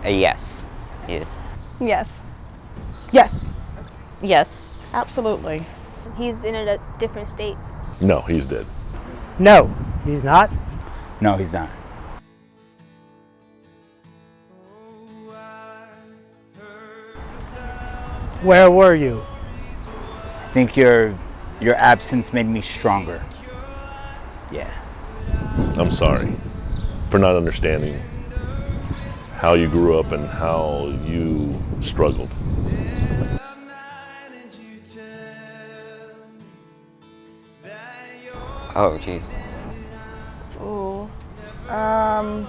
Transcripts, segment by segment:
Yes, he is. Yes. Yes. Yes. Absolutely. He's in a different state. No, he's dead. No, he's not. No, he's not. Where were you? I think your absence made me stronger. Yeah. I'm sorry for not understanding how you grew up and how you struggled. Oh, jeez. Ooh. Um,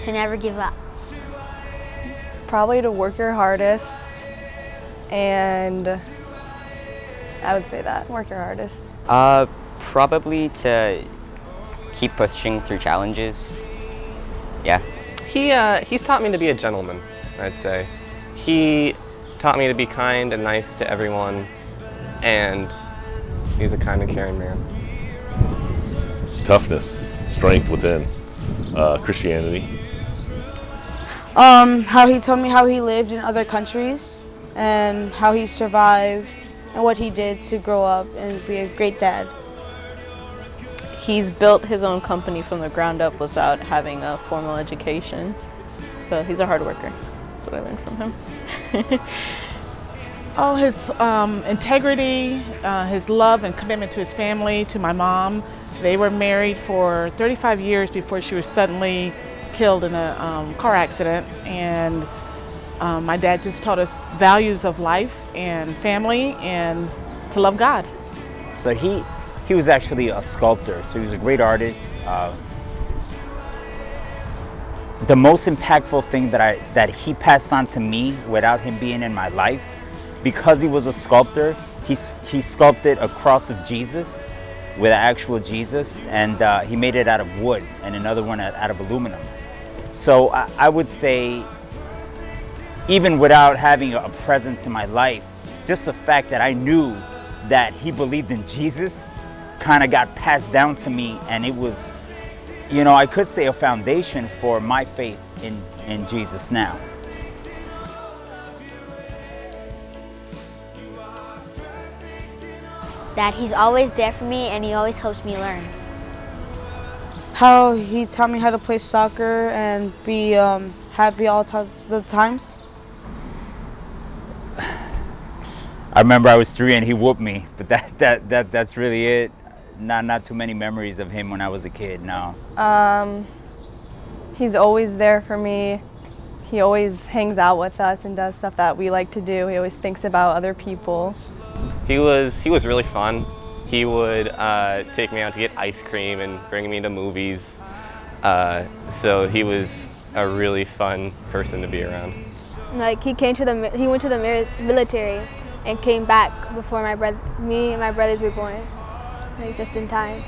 To never give up. Probably to work your hardest, and I would say that, work your hardest. Probably to keep pushing through challenges. Yeah. He's taught me to be a gentleman, I'd say. He taught me to be kind and nice to everyone, and he's a kind and caring man. Toughness, strength within, Christianity. How he told me how he lived in other countries and how he survived and what he did to grow up and be a great dad. He's built his own company from the ground up without having a formal education. So he's a hard worker. That's what I learned from him. Oh, his integrity, his love and commitment to his family, to my mom. They were married for 35 years before she was suddenly killed in a car accident. And my dad just taught us values of life and family and to love God. But he was actually a sculptor, so he was a great artist. The most impactful thing that he passed on to me without him being in my life, because he was a sculptor, he sculpted a cross of Jesus with an actual Jesus, and he made it out of wood, and another one out of aluminum. So I would say, even without having a presence in my life, just the fact that I knew that he believed in Jesus kind of got passed down to me, and it was, I could say a foundation for my faith in Jesus now. That he's always there for me and he always helps me learn. How he taught me how to play soccer and be happy all the times. I remember I was 3 and he whooped me, but that's really it. Not too many memories of him when I was a kid, no. He's always there for me. He always hangs out with us and does stuff that we like to do. He always thinks about other people. He was really fun. He would take me out to get ice cream and bring me to movies. So he was a really fun person to be around. Like he went to the military and came back before me and my brothers were born. Like just in time.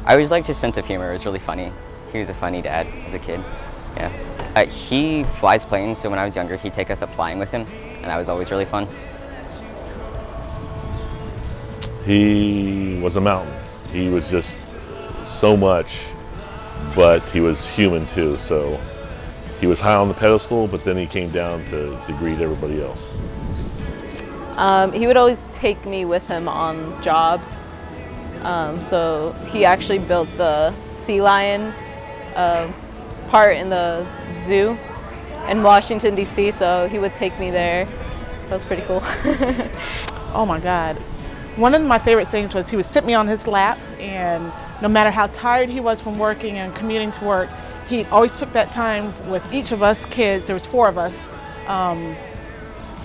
I always liked his sense of humor. It was really funny. He was a funny dad as a kid. Yeah. He flies planes, so when I was younger, he'd take us up flying with him, and that was always really fun. He was a mountain. He was just so much, but he was human too. So he was high on the pedestal, but then he came down to greet everybody else. He would always take me with him on jobs. So he actually built the sea lion part in the zoo in Washington, D.C., so he would take me there. That was pretty cool. Oh my God. One of my favorite things was he would sit me on his lap, and no matter how tired he was from working and commuting to work, he always took that time with each of us kids. There was 4 of us.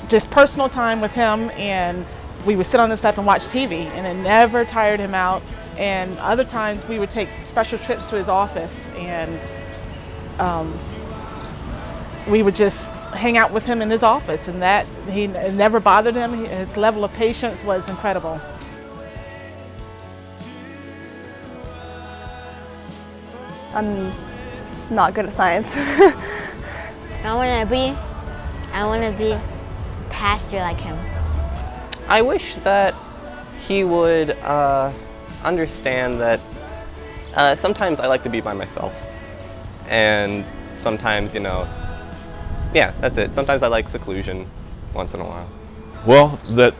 Just personal time with him, and we would sit on his lap and watch TV, and it never tired him out. And other times we would take special trips to his office, and we would just hang out with him in his office, and that it never bothered him. His level of patience was incredible. I'm not good at science. I want to be I want to be pastor like him. I wish that he would understand that sometimes I like to be by myself. And sometimes, you know, yeah, that's it. Sometimes I like seclusion once in a while. Well, that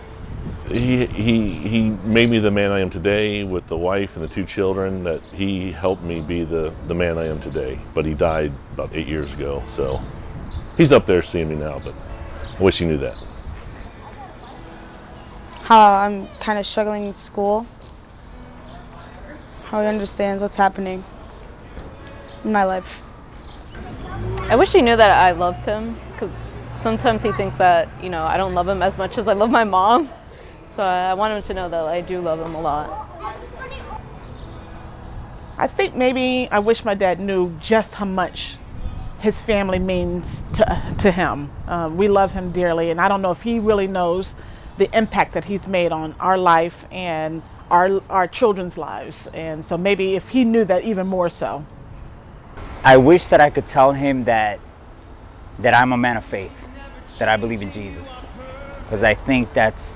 he made me the man I am today with the wife and the 2 children, that he helped me be the man I am today. But he died about 8 years ago, so he's up there seeing me now, but I wish he knew that. How I'm kind of struggling in school. How he understands what's happening in my life. I wish he knew that I loved him, because sometimes he thinks that, you know, I don't love him as much as I love my mom. So I want him to know that I do love him a lot. I think maybe I wish my dad knew just how much his family means to him. We love him dearly, and I don't know if he really knows the impact that he's made on our life and our children's lives. And so maybe if he knew that even more so. I wish that I could tell him that I'm a man of faith, that I believe in Jesus. Because I think that's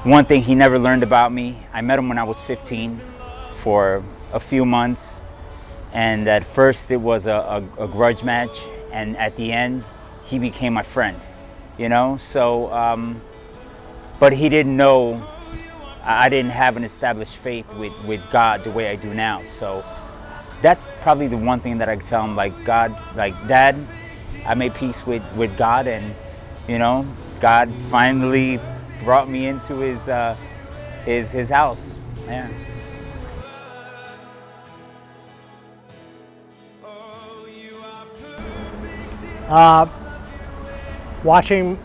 one thing he never learned about me. I met him when I was 15 for a few months. And at first it was a grudge match. And at the end, he became my friend, you know? So, but he didn't know I didn't have an established faith with God the way I do now. So that's probably the one thing that I tell him, like, God, like, Dad, I made peace with God, and, you know, God finally brought me into his house. Yeah. Watching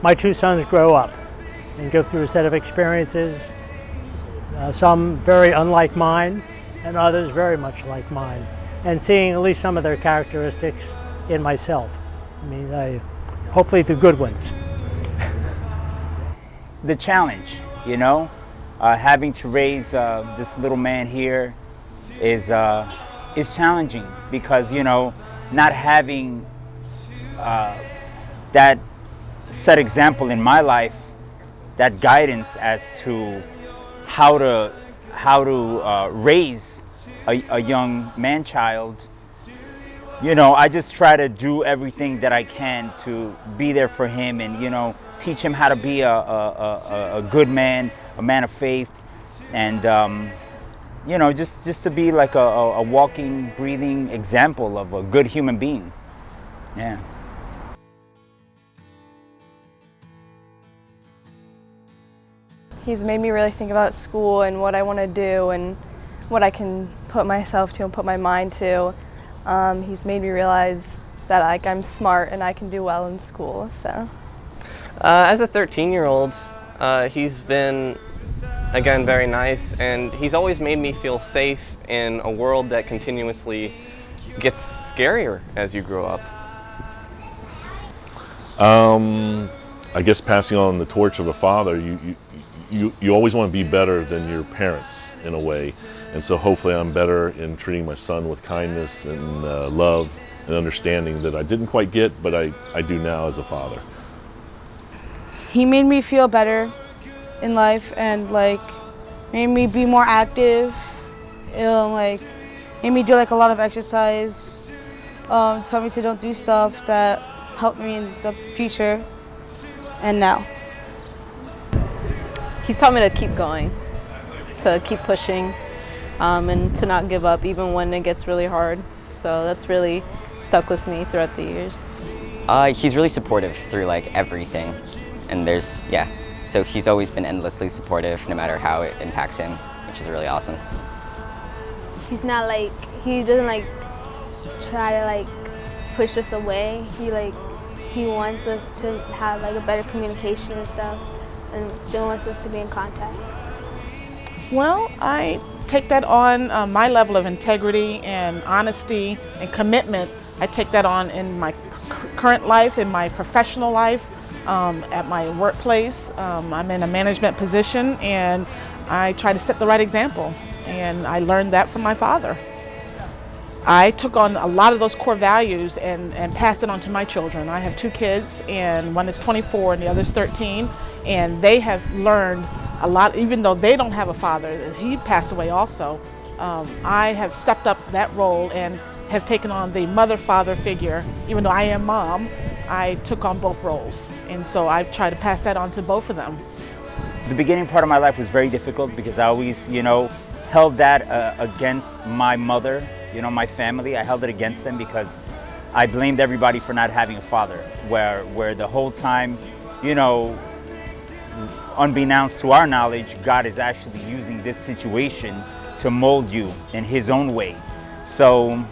my 2 sons grow up and go through a set of experiences, some very unlike mine, and others very much like mine, and seeing at least some of their characteristics in myself. I mean, hopefully the good ones. The challenge, you know, having to raise this little man here is challenging, because, you know, not having that set example in my life, that guidance as to how to raise a young man-child. You know, I just try to do everything that I can to be there for him, and, you know, teach him how to be a good man, a man of faith, and you know, just to be like a walking, breathing example of a good human being. Yeah. He's made me really think about school and what I want to do and what I can put myself to and put my mind to. He's made me realize that, like, I'm smart and I can do well in school. So, as a 13-year-old, he's been, again, very nice, and he's always made me feel safe in a world that continuously gets scarier as you grow up. I guess passing on the torch of a father, you always want to be better than your parents in a way, and so hopefully I'm better in treating my son with kindness and love and understanding that I didn't quite get, but I do now as a father. he made me feel better in life, and, like, made me be more active. Like, made me do, like, a lot of exercise. Taught me to don't do stuff that helped me in the future and now. He's taught me to keep going, to keep pushing, and to not give up even when it gets really hard. So that's really stuck with me throughout the years. He's really supportive through, like, everything. And so he's always been endlessly supportive no matter how it impacts him, which is really awesome. He's not like, he doesn't like try to like push us away. He wants us to have like a better communication and stuff, and still wants us to be in contact. Well, I take that on my level of integrity and honesty and commitment. I take that on in my current life, in my professional life, at my workplace. I'm in a management position, and I try to set the right example. And I learned that from my father. I took on a lot of those core values and passed it on to my children. I have 2 kids, and one is 24 and the other is 13, and they have learned a lot, even though they don't have a father. He passed away also. I have stepped up that role and have taken on the mother-father figure. Even though I am mom, I took on both roles, and so I try to pass that on to both of them. The beginning part of my life was very difficult because I always, held that against my mother, my family. I held it against them because I blamed everybody for not having a father, where the whole time, unbeknownst to our knowledge, God is actually using this situation to mold you in His own way. So,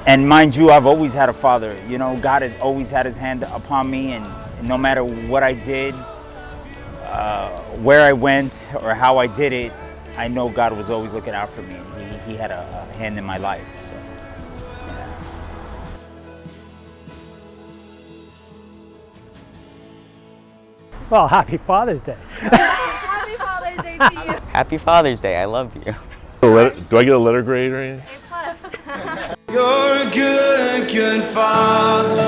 and mind you, I've always had a father. God has always had His hand upon me, and no matter what I did, where I went or how I did it, I know God was always looking out for me. He had a hand in my life. So, yeah. Well, happy Father's Day. Happy Father's Day to you. Happy Father's Day. I love you. Do I get a letter grade or anything? You're a good, good father.